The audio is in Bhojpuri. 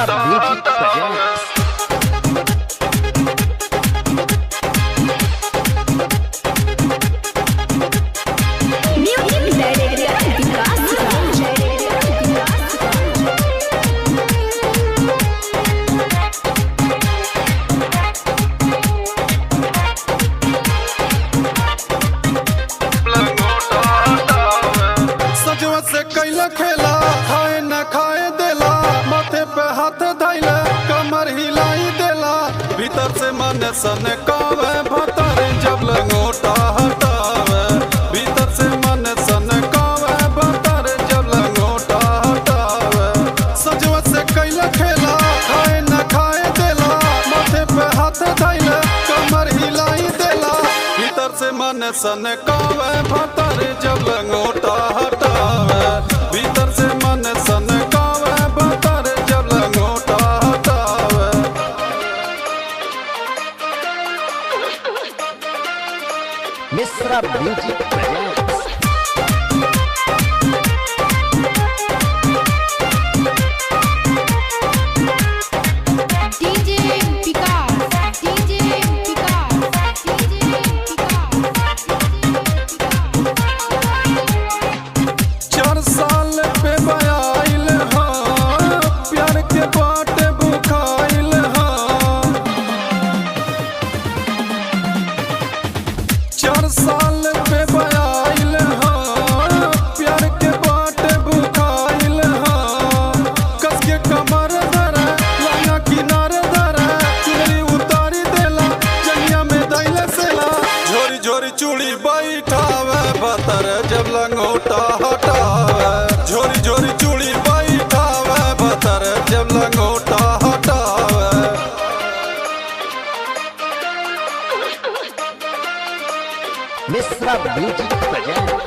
Mishra music presents. से कैला खेला खाए न खाए देला, माथे पे हाथ धैले कमर हिलाई देला, भीतर से मन सन कावे भतर जब लंगोटा हटावे, भीतर से मन सन कावे भतर जब लंगोटा हटावे। सजवा से कैला खेला खाए न खाए देला, माथे पे हाथ धैले कमर हिलाई देला, भीतर से मन सन कावे भतर जब लंगोटा हटावे, भीतर से मन सन कावे भतर जब लंगोटा हटावे। Mishra music presents. साल पे बयाइल हाँ, प्यार के बाटे बुखाइल हाँ, कस के कमर धरा लाया किनारे धरा, चुनरी उतारी देला जंगिया में दैले सेला, झोरी झोरी चूड़ी बैठावे भतर जब लंगोटा हटावे, झोरी झोरी चूड़ी बैठावे भतर जब लंगोटा हटावे। Mishra music presents.